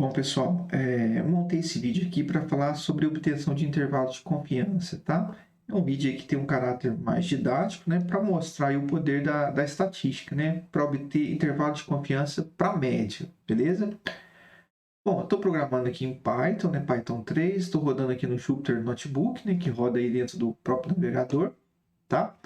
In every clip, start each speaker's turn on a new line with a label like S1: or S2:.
S1: Bom, pessoal, eu montei esse vídeo aqui para falar sobre obtenção de intervalos de confiança, tá? É um vídeo aí que tem um caráter mais didático, né? Para mostrar aí o poder da estatística, né? Para obter intervalo de confiança para média, beleza? Bom, eu estou programando aqui em Python, né? Python 3, estou rodando aqui no Jupyter Notebook, né? Que roda aí dentro do próprio navegador, tá?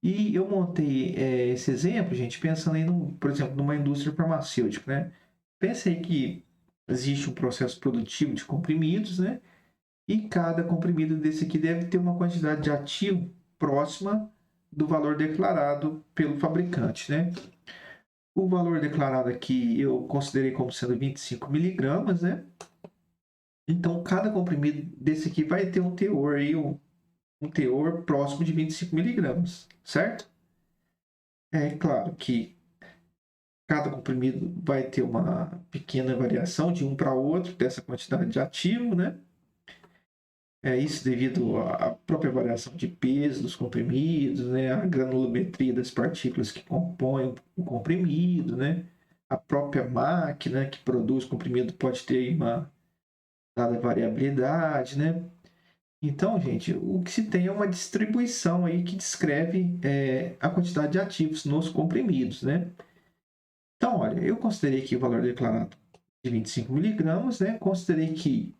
S1: E eu montei esse exemplo, gente, pensando aí, por exemplo, numa indústria farmacêutica, né? Pensei que existe um processo produtivo de comprimidos, né? E cada comprimido desse aqui deve ter uma quantidade de ativo próxima do valor declarado pelo fabricante, né? O valor declarado aqui eu considerei como sendo 25 miligramas, né? Então, cada comprimido desse aqui vai ter um teor aí, um teor próximo de 25 miligramas, certo? É claro que cada comprimido vai ter uma pequena variação de um para outro dessa quantidade de ativo, né? Isso devido à própria variação de peso dos comprimidos, né? A granulometria das partículas que compõem o comprimido, né? A própria máquina que produz o comprimido pode ter uma dada variabilidade, né? Então, gente, o que se tem é uma distribuição aí que descreve a quantidade de ativos nos comprimidos, né? Então, olha, eu considerei aqui o valor declarado de 25 miligramas, né? Considerei que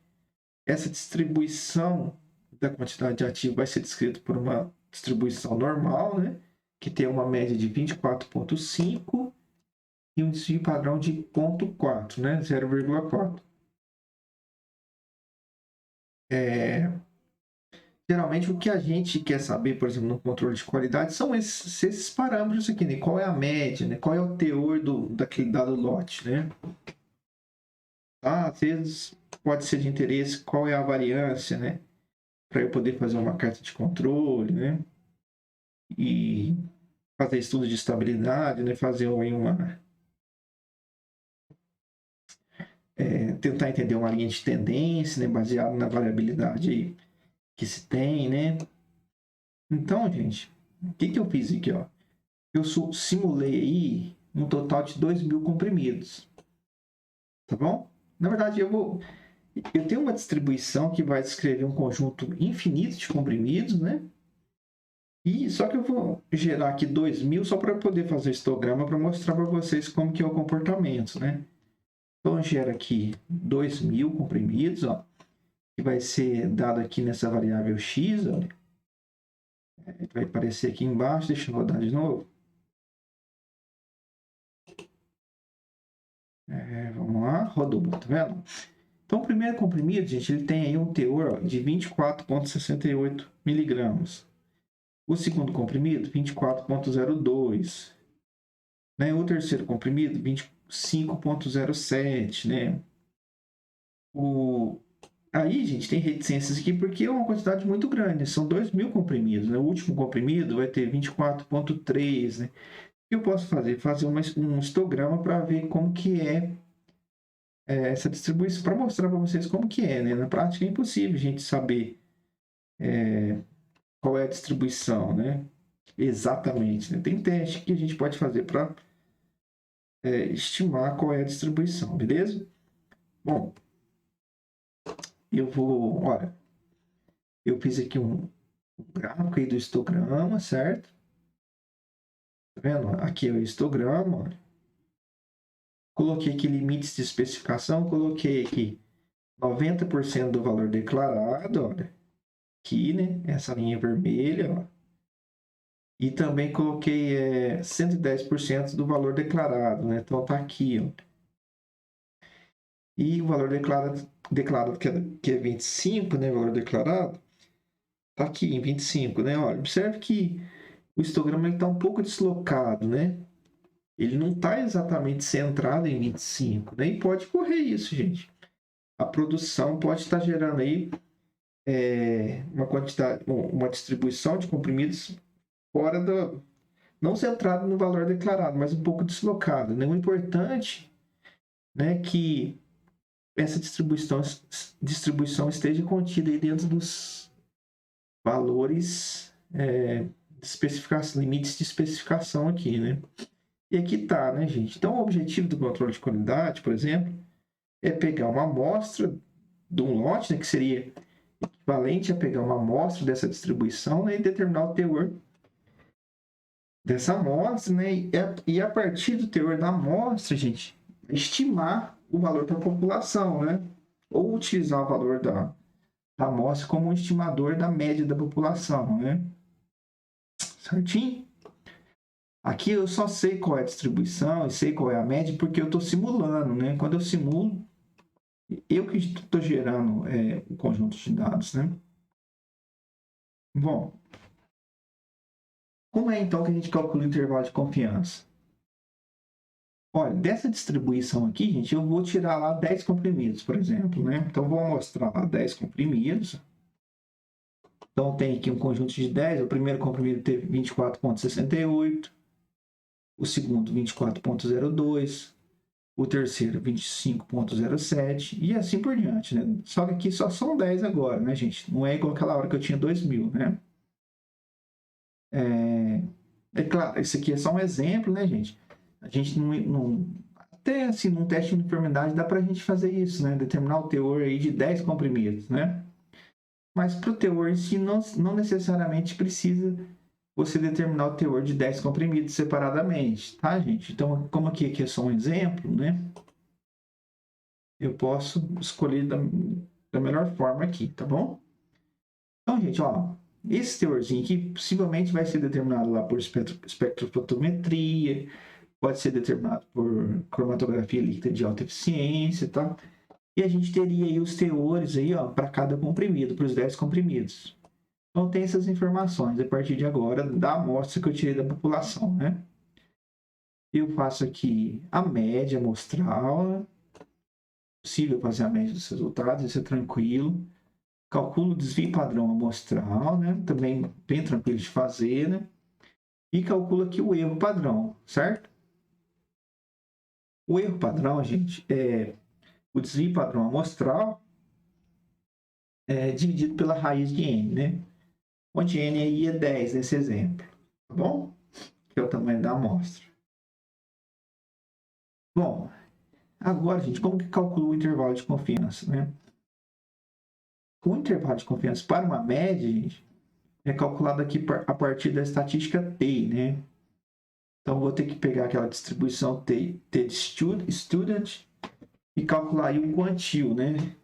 S1: essa distribuição da quantidade de ativo vai ser descrita por uma distribuição normal, né? Que tem uma média de 24,5 e um desvio padrão de 0,4, né? 0,4. Geralmente, o que a gente quer saber, por exemplo, no controle de qualidade, são esses parâmetros aqui, né? Qual é a média, né? Qual é o teor daquele dado lote, né? Às vezes pode ser de interesse qual é a variância, né? Para eu poder fazer uma carta de controle, né? E fazer estudo de estabilidade, né? Fazer tentar entender uma linha de tendência, né? Baseado na variabilidade aí que se tem, né? Então, gente, o que eu fiz aqui, ó? Eu simulei aí um total de 2.000 comprimidos, tá bom? Na verdade, eu tenho uma distribuição que vai descrever um conjunto infinito de comprimidos, né? E só que eu vou gerar aqui 2.000 só para poder fazer histograma para mostrar para vocês como que é o comportamento, né? Então, gera aqui 2.000 comprimidos, ó, que vai ser dado aqui nessa variável x, ó. Vai aparecer aqui embaixo, deixa eu rodar de novo. Vamos lá, rodou, tá vendo? Então, o primeiro comprimido, gente, ele tem aí um teor de 24,68 miligramas. O segundo comprimido, 24,02. Né? O terceiro comprimido, 25,07. Né? Aí, gente, tem reticências aqui porque é uma quantidade muito grande. São 2.000 comprimidos. Né? O último comprimido vai ter 24,3. Né? O que eu posso fazer? Fazer um histograma para ver como que essa distribuição, para mostrar para vocês como que é. Né? Na prática é impossível a gente saber qual é a distribuição, né? Exatamente. Né? Tem teste que a gente pode fazer para estimar qual é a distribuição, beleza? Bom, olha, eu fiz aqui um gráfico aí do histograma, certo? Tá vendo? Aqui é o histograma, olha. Coloquei aqui limites de especificação, coloquei aqui 90% do valor declarado, olha. Aqui, né? Essa linha vermelha, ó. E também coloquei 110% do valor declarado, né? Então tá aqui, ó. E o valor declarado que é 25, né? O valor declarado tá aqui em 25, né? Olha, observe que o histograma está um pouco deslocado, né? Ele não está exatamente centrado em 25, né? E pode correr isso, gente. A produção pode estar gerando aí uma quantidade, uma distribuição de comprimidos fora do, não centrado no valor declarado, mas um pouco deslocado, né? O importante, né, que essa distribuição esteja contida aí dentro dos valores de especificação, limites de especificação aqui, né? E aqui tá, né, gente? Então, o objetivo do controle de qualidade, por exemplo, é pegar uma amostra de um lote, né, que seria equivalente a pegar uma amostra dessa distribuição, né, e determinar o teor dessa amostra, né, e a partir do teor da amostra, gente, estimar o valor para a população, né, ou utilizar o valor da amostra como um estimador da média da população, né, certinho? Aqui eu só sei qual é a distribuição e sei qual é a média porque eu estou simulando, né? Quando eu simulo, eu que estou gerando o conjunto de dados, né? Bom, como é então que a gente calcula o intervalo de confiança? Olha, dessa distribuição aqui, gente, eu vou tirar lá 10 comprimidos, por exemplo, né? Então, vou mostrar lá 10 comprimidos. Então, tem aqui um conjunto de 10. O primeiro comprimido teve 24,68. O segundo, 24,02. O terceiro, 25,07. E assim por diante, né? Só que aqui só são 10 agora, né, gente? Não é igual aquela hora que eu tinha 2.000, né? É claro, isso aqui é só um exemplo, né, gente? A gente não até assim, num teste de uniformidade dá para a gente fazer isso, né? Determinar o teor aí de 10 comprimidos, né? Mas para o teor em si, não necessariamente precisa você determinar o teor de 10 comprimidos separadamente, tá, gente? Então, como aqui é só um exemplo, né? Eu posso escolher da melhor forma aqui, tá bom? Então, gente, ó, esse teorzinho aqui possivelmente vai ser determinado lá por espectrofotometria, pode ser determinado por cromatografia líquida de alta eficiência, tá? E a gente teria aí os teores aí, ó, para cada comprimido, para os 10 comprimidos. Então tem essas informações a partir de agora da amostra que eu tirei da população, né? Eu faço aqui a média amostral, né? Possível fazer a média dos resultados, isso é tranquilo. Calculo o desvio padrão amostral, né? Também bem tranquilo de fazer, né? E calculo aqui o erro padrão, certo? O erro padrão, gente, é o desvio padrão amostral dividido pela raiz de n, né? Onde n aí é 10 nesse exemplo, tá bom? Que é o tamanho da amostra. Bom, agora, gente, como que calcula o intervalo de confiança, né? O intervalo de confiança para uma média, gente, é calculado aqui a partir da estatística T, né? Então, vou ter que pegar aquela distribuição T de student e calcular aí um quantil, né?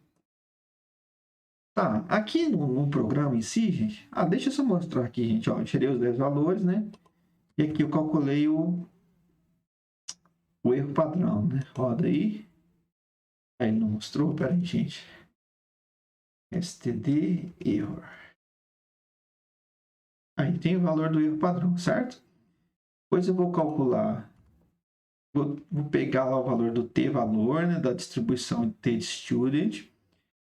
S1: Tá, aqui no programa em si, gente... deixa eu só mostrar aqui, gente. Ó, eu tirei os 10 valores, né? E aqui eu calculei o erro padrão, né? Roda aí. Aí ele não mostrou, peraí, gente. std error. Aí tem o valor do erro padrão, certo? Depois eu vou calcular, vou pegar lá o valor do t-valor, né, da distribuição t-student.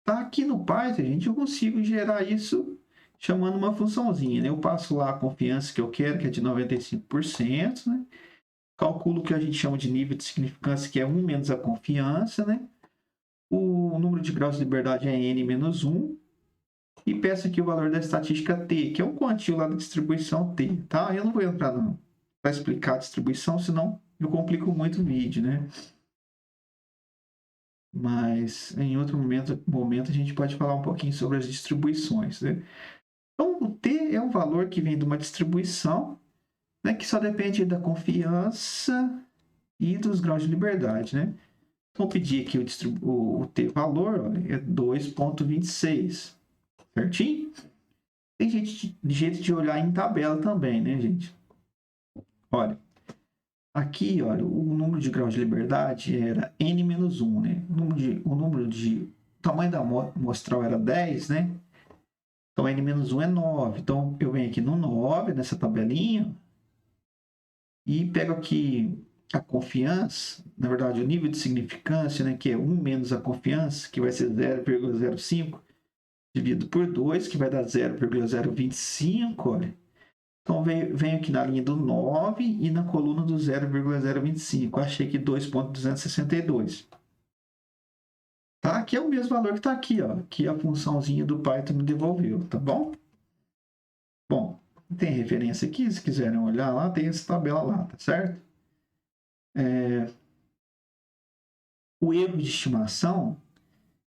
S1: Tá aqui no Python, gente, eu consigo gerar isso chamando uma funçãozinha, né? Eu passo lá a confiança que eu quero, que é de 95%, né? Calculo o que a gente chama de nível de significância, que é 1 menos a confiança, né? O número de graus de liberdade é n menos 1. E peço aqui o valor da estatística t, que é um quantil lá da distribuição t, tá? Eu não vou entrar para explicar a distribuição, senão eu complico muito o vídeo, né? Mas em outro momento a gente pode falar um pouquinho sobre as distribuições, né? Então, o t é um valor que vem de uma distribuição, né, que só depende da confiança e dos graus de liberdade, né? Então, pedir aqui o t-valor, é 2,26, certinho? Tem jeito de olhar em tabela também, né, gente? Olha, aqui, olha, o número de graus de liberdade era n-1, né? O tamanho da amostral era 10, né? Então, n-1 é 9. Então, eu venho aqui no 9, nessa tabelinha, e pego aqui a confiança, na verdade, o nível de significância, né, que é 1 menos a confiança, que vai ser 0,05, dividido por 2, que vai dar 0,025, olha. Então, venho aqui na linha do 9 e na coluna do 0,025. Achei que 2,262. Tá? Aqui é o mesmo valor que está aqui, ó, que a funçãozinha do Python me devolveu, tá bom? Bom, tem referência aqui, se quiserem olhar lá, tem essa tabela lá, tá certo? o erro de estimação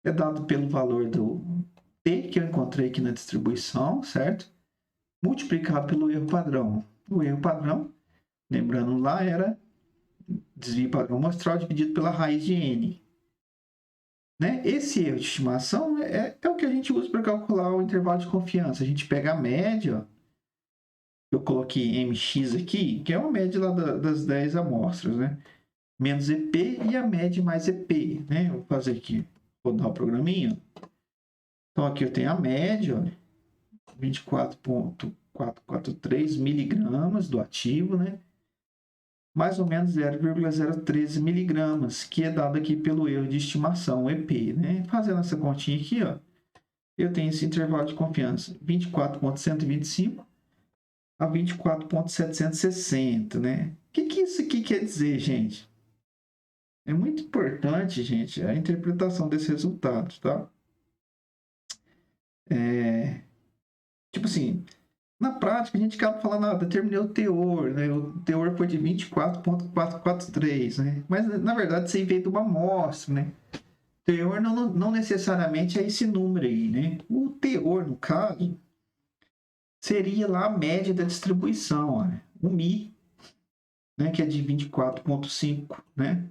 S1: é dado pelo valor do t, que eu encontrei aqui na distribuição, certo? Multiplicado pelo erro padrão. O erro padrão, lembrando lá, era desvio padrão amostral dividido pela raiz de n. Né? Esse erro de estimação é o que a gente usa para calcular o intervalo de confiança. A gente pega a média, eu coloquei mx aqui, que é uma média lá das 10 amostras, né? Menos EP e a média mais EP, né? Vou fazer aqui, rodar o programinha. Então aqui eu tenho a média, 24,443 miligramas do ativo, né? Mais ou menos 0,013 miligramas, que é dado aqui pelo erro de estimação, EP, né? Fazendo essa continha aqui, ó, eu tenho esse intervalo de confiança, 24,125 a 24,760, né? O que isso aqui quer dizer, gente? É muito importante, gente, a interpretação desse resultado, tá? Tipo assim, na prática, a gente acaba falando, determinei o teor, né? O teor foi de 24,443, né? Mas, na verdade, isso aí veio de uma amostra, né? Teor não necessariamente é esse número aí, né? O teor, no caso, seria lá a média da distribuição, olha, o Mi, né? Que é de 24,5, né?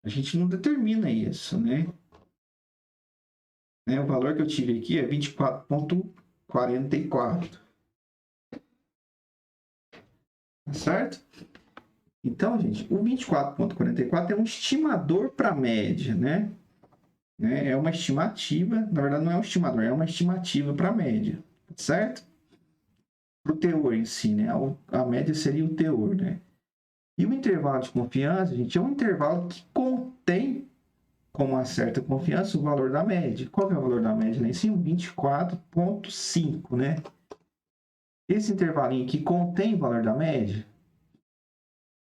S1: A gente não determina isso, né? O valor que eu tive aqui é 24,44. Certo? Então, gente, o 24,44 é um estimador para a média, né? É uma estimativa, na verdade não é um estimador, é uma estimativa para a média, certo? Para o teor em si, né? A média seria o teor, né? E o intervalo de confiança, gente, é um intervalo que contém, com uma certa confiança, o valor da média. Qual que é o valor da média lá em cima? 24,5, né? Esse intervalinho que contém o valor da média,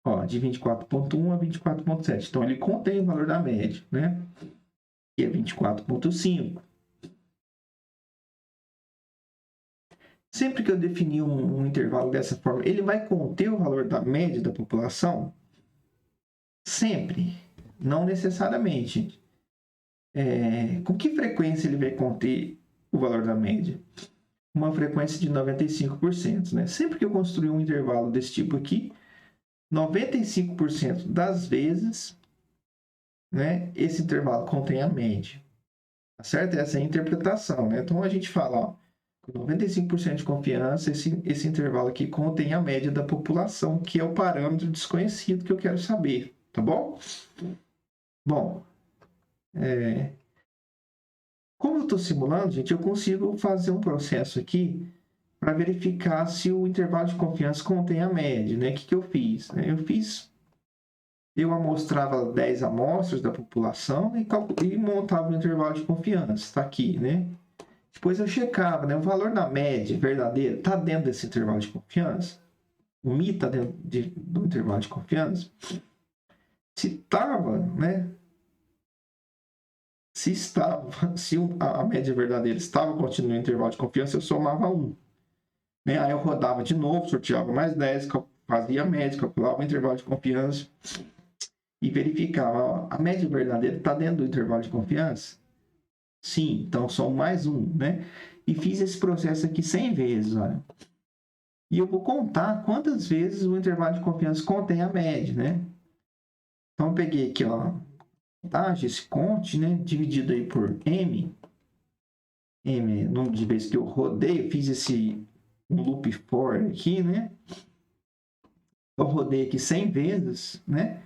S1: ó, de 24,1 a 24,7. Então, ele contém o valor da média, né? Que é 24,5. Sempre que eu definir um intervalo dessa forma, ele vai conter o valor da média da população? Sempre. Não necessariamente. Com que frequência ele vai conter o valor da média? Uma frequência de 95%, né? Sempre que eu construir um intervalo desse tipo aqui, 95% das vezes, né, esse intervalo contém a média. Tá certo? Essa é a interpretação, né? Então a gente fala, ó, com 95% de confiança, esse intervalo aqui contém a média da população, que é o parâmetro desconhecido que eu quero saber, tá bom? Bom, como eu estou simulando, gente, eu consigo fazer um processo aqui para verificar se o intervalo de confiança contém a média, né? O que eu fiz? Eu amostrava 10 amostras da população e montava um intervalo de confiança, está aqui, né? Depois eu checava, né? O valor da média verdadeira está dentro desse intervalo de confiança? O Mi está dentro do intervalo de confiança? Se estava, né? Se a média verdadeira estava continuando no intervalo de confiança, eu somava 1. Né? Aí eu rodava de novo, sorteava mais 10, fazia a média, calculava o intervalo de confiança e verificava, ó, a média verdadeira está dentro do intervalo de confiança? Sim, então só mais 1, né? E fiz esse processo aqui 100 vezes, olha. E eu vou contar quantas vezes o intervalo de confiança contém a média, né? Então, eu peguei aqui, ó, esse conte, né? Dividido aí por M. M, número de vezes que eu rodei, eu fiz um loop for aqui, né? Eu rodei aqui 100 vezes, né?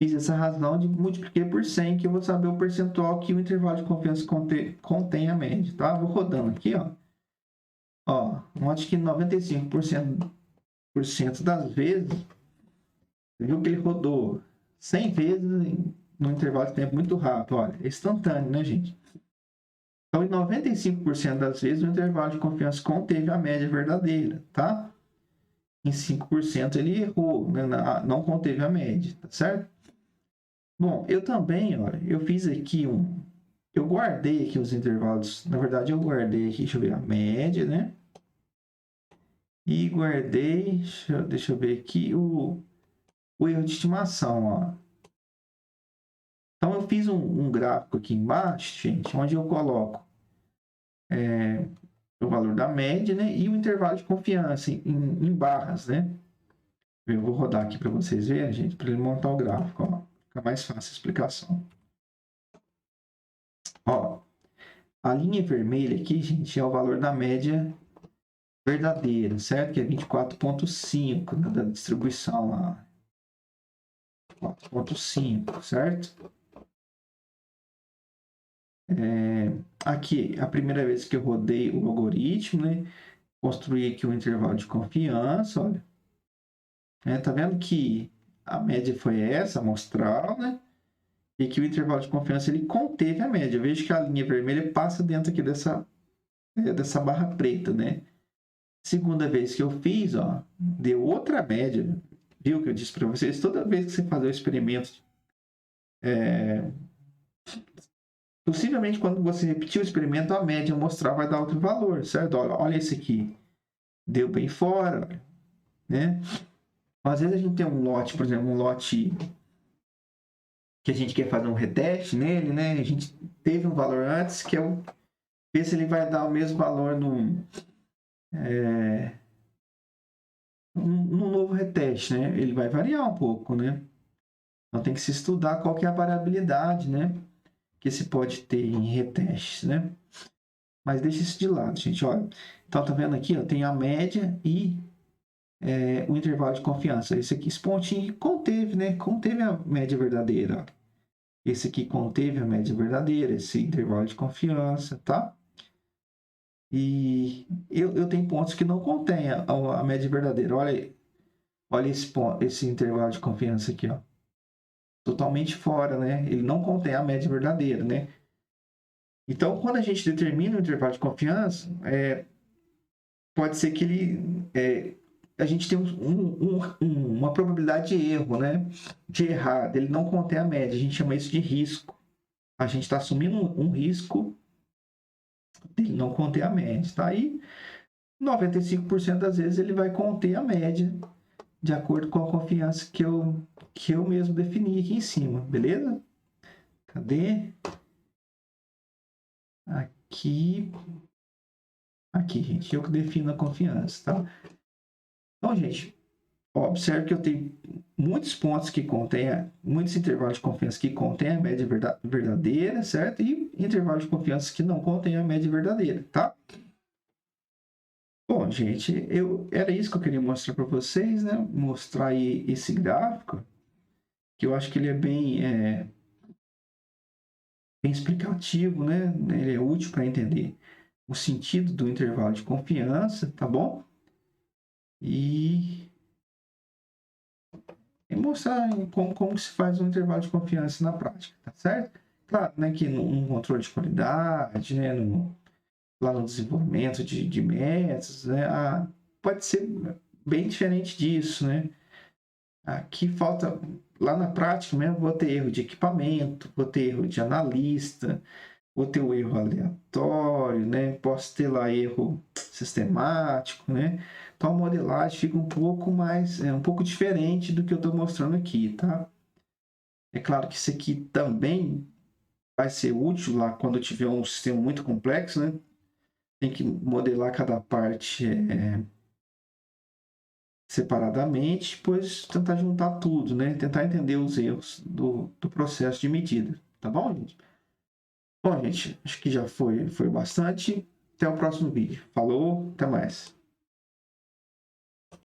S1: Fiz essa razão de multipliquei por 100, que eu vou saber o percentual que o intervalo de confiança contém a média, tá? Vou rodando aqui, ó. Ó, note que 95% das vezes, você viu que ele rodou 100 vezes num intervalo de tempo muito rápido. Olha, é instantâneo, né, gente? Então, em 95% das vezes, o intervalo de confiança conteve a média verdadeira, tá? Em 5% ele errou, né? Não conteve a média, tá certo? Bom, eu também, olha, eu fiz aqui eu guardei aqui os intervalos. Na verdade, eu guardei aqui, deixa eu ver, a média, né? E guardei, deixa eu ver aqui, o erro de estimação, ó. Então, eu fiz um gráfico aqui embaixo, gente, onde eu coloco o valor da média, né? E o intervalo de confiança em barras, né? Eu vou rodar aqui para vocês verem, gente, para ele montar o gráfico, ó. Fica mais fácil a explicação. Ó, a linha vermelha aqui, gente, é o valor da média verdadeira, certo? Que é 24,5, né, da distribuição lá. 4,5, certo? Aqui, a primeira vez que eu rodei o algoritmo, né? Construí aqui um intervalo de confiança, olha. Tá vendo que a média foi essa, amostral, né? E que o intervalo de confiança ele conteve a média. Eu vejo que a linha vermelha passa dentro aqui dessa barra preta, né? Segunda vez que eu fiz, ó, deu outra média. Viu que eu disse para vocês? Toda vez que você fazer o experimento, possivelmente quando você repetir o experimento, a média amostral vai dar outro valor, certo? Olha esse aqui. Deu bem fora, né? Às vezes a gente tem um lote, por exemplo, um lote que a gente quer fazer um reteste nele, né? A gente teve um valor antes, que é ver se ele vai dar o mesmo valor num novo reteste, né? Ele vai variar um pouco, né? Então tem que se estudar qual que é a variabilidade, né? Que se pode ter em retestes, né? Mas deixa isso de lado, gente. Olha, então tá vendo aqui, ó, tem a média e o intervalo de confiança. Esse pontinho conteve, né? Conteve a média verdadeira. Ó. Esse aqui conteve a média verdadeira, esse intervalo de confiança, tá? E eu tenho pontos que não contêm a média verdadeira. Olha esse intervalo de confiança aqui, ó. Totalmente fora, né? Ele não contém a média verdadeira, né? Então, quando a gente determina o intervalo de confiança, pode ser que a gente tem uma probabilidade de erro, né? De errar, ele não contém a média. A gente chama isso de risco. A gente está assumindo um risco dele não conter a média, tá? E 95% das vezes ele vai conter a média de acordo com a confiança que eu mesmo defini aqui em cima, beleza? Cadê? Aqui, gente, eu que defino a confiança, tá? Então, gente, observe que eu tenho muitos pontos que contêm, muitos intervalos de confiança que contêm a média verdadeira, certo? E intervalos de confiança que não contêm a média verdadeira, tá? Bom, gente, era isso que eu queria mostrar para vocês, né? Mostrar aí esse gráfico, que eu acho que ele é bem explicativo, né? Ele é útil para entender o sentido do intervalo de confiança, tá bom? E mostrar como se faz um intervalo de confiança na prática, tá certo? Claro, né, que no controle de qualidade, né, lá no desenvolvimento de métodos, né, pode ser bem diferente disso, né? Aqui falta, lá na prática mesmo, vou ter erro de equipamento, vou ter erro de analista, vou ter o erro aleatório, né? Posso ter lá erro sistemático, né? Então a modelagem fica um pouco mais, um pouco diferente do que eu estou mostrando aqui, tá? É claro que isso aqui também vai ser útil lá quando eu tiver um sistema muito complexo, né? Tem que modelar cada parte separadamente, depois tentar juntar tudo, né? Tentar entender os erros do processo de medida, tá bom, gente? Bom, gente, acho que já foi bastante. Até o próximo vídeo. Falou, até mais.